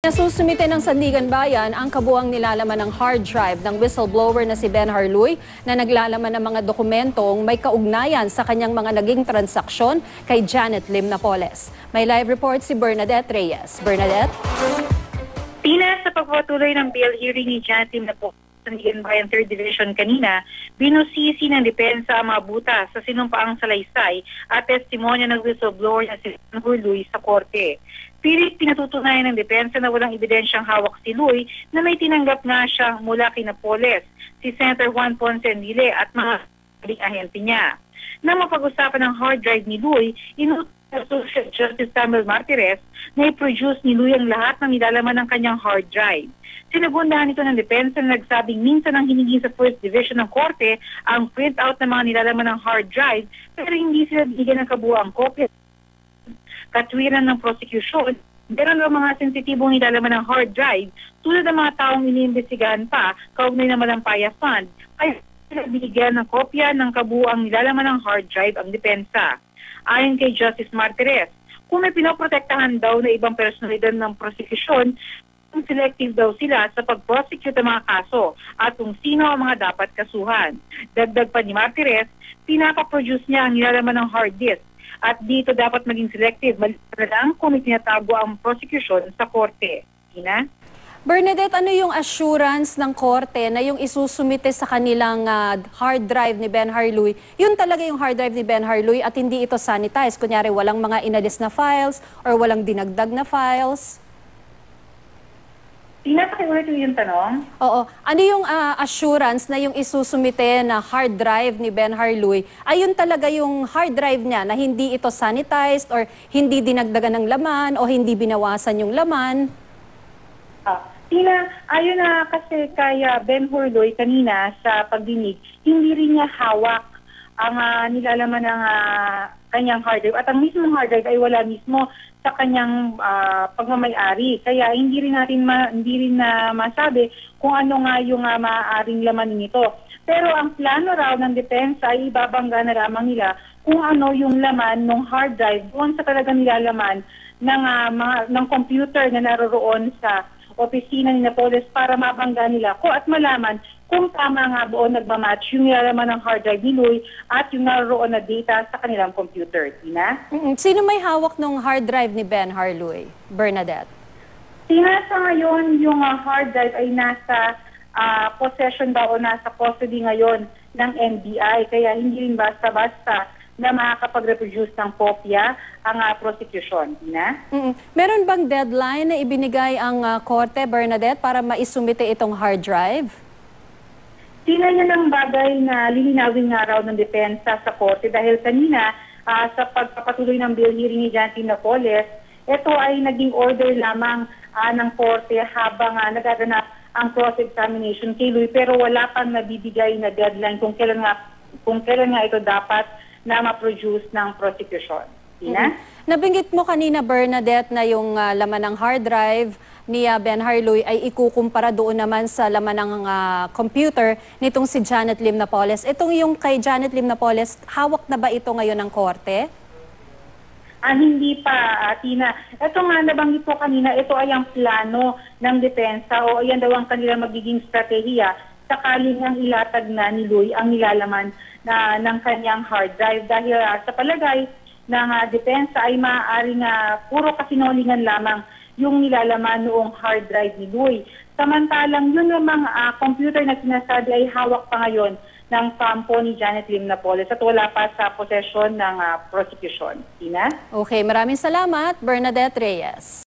Nasusumite ng Sandigan Bayan ang kabuuang nilalaman ng hard drive ng whistleblower na si Ben Harluy na naglalaman ng mga dokumentong may kaugnayan sa kanyang mga naging transaksyon kay Janet Lim Napoles. May live report si Bernadette Reyes. Bernadette? Tina, sa pagpapatuloy ng bail hearing ni Janet Lim Napoles sa Sandigan Bayan 3rd Division kanina, binusisi ng depensa ang mga butas sa sinumpaang salaysay at testimonya ng whistleblower na si Ben Harluy sa korte. Pilit pinatutunayan ng depensa na walang ebidensyang hawak si Luy na may tinanggap nga siya mula kay Napoles, si Senator Juan Ponce Enrile at mga ahente niya. Nang mapag-usapan ng hard drive ni Luy, inutos ng Associate Justice Samuel Martires na i-produce ni Luy ang lahat ng nilalaman ng kanyang hard drive. Sinagundahan ito ng depensa na nagsabing minsan ang hiningi sa 1st Division ng Korte ang print-out ng mga nilalaman ng hard drive pero hindi sila bigyan ng kabuuang kopya. Katwiran ng prosecution, meron ng mga sensitibong nilalaman ng hard drive tulad ng mga taong iniimbestigahan pa kaugnay ng Malampaya Fund ay binigyan ng kopya ng kabuuang nilalaman ng hard drive ang depensa. Ayon kay Justice Martires, kung may pinoprotektahan daw na ibang personalidad ng prosecution, selective daw sila sa pag-prosecute ng mga kaso at kung sino ang mga dapat kasuhan. Dagdag pa ni Martires, pinapaproduce niya ang nilalaman ng hard disk at dito dapat maging selective, maliban lang kung may tinatago ang prosecution sa korte. Tina? Bernadette, ano yung assurance ng korte na yung isusumite sa kanilang hard drive ni Ben Harluy, yun talaga yung hard drive ni Ben Harluy at hindi ito sanitized? Kunyari, walang mga inalis na files or walang dinagdag na files? Pinapakiulit yung tanong? Oo. Ano yung assurance na yung isusumite na hard drive ni Ben Harluy ay yun talaga yung hard drive niya na hindi ito sanitized or hindi dinagdagan ng laman o hindi binawasan yung laman? Tina, ayon na kasi kay Ben Harluy kanina sa pagdinig, hindi rin niya hawak ang nilalaman ng kanyang hard drive. At ang mismong hard drive ay wala mismo sa kanyang pagmamay-ari. Kaya hindi rin na masabi kung ano nga yung maaaring laman nito. Pero ang plano raw ng depensa ay ibabangga na lamang nila kung ano yung laman ng hard drive doon sa talagang nilalaman ng computer na naroroon sa opisina ni Napoles para mabangga nila ko at malaman kung tama nga buo nagmamatch yung nilalaman ng hard drive ni Luy at yung naroon na data sa kanilang computer. Tina? Sino may hawak ng hard drive ni Ben Harluy? Bernadette? Tina, sa ngayon, yung hard drive ay nasa possession ba o nasa custody ngayon ng NBI. Kaya hindi rin basta-basta na makakapag-reproduce ng kopya ang prosecution. Tina? Meron bang deadline na ibinigay ang korte, Bernadette, para maisumite itong hard drive? Tina, yan ang bagay na lilinawin nga raw ng depensa sa korte dahil kanina sa pagpapatuloy ng bail hearing ni Janet Lim Napoles, ito ay naging order lamang ng korte habang nagaganap ang cross-examination kay Luy pero wala pang nabibigay na deadline kung kailan nga ito dapat na ma-produce ng prosecution. Tina? Nabanggit mo kanina, Bernadette, na yung laman ng hard drive ni Ben Harluy ay ikukumpara doon naman sa laman ng computer nitong si Janet Lim Napoles. Itong yung kay Janet Lim Napoles, hawak na ba ito ngayon ng korte? Hindi pa, Tina. Ito nga, nabanggit ko kanina, ito ay ang plano ng depensa o yan daw ang kanilang magiging strategiya sakaling ang ilatag na ni Luy ang nilalaman ng kanyang hard drive dahil sa palagay ng depensa ay maaaring puro kasinungalingan lamang yung nilalaman noong hard drive ni Luy. Samantalang yun namang computer na sinasabi ay hawak pa ngayon ng kampo ni Janet Lim Napoles at wala pa sa posesyon ng prosecution. Tina? Okay, maraming salamat, Bernadette Reyes.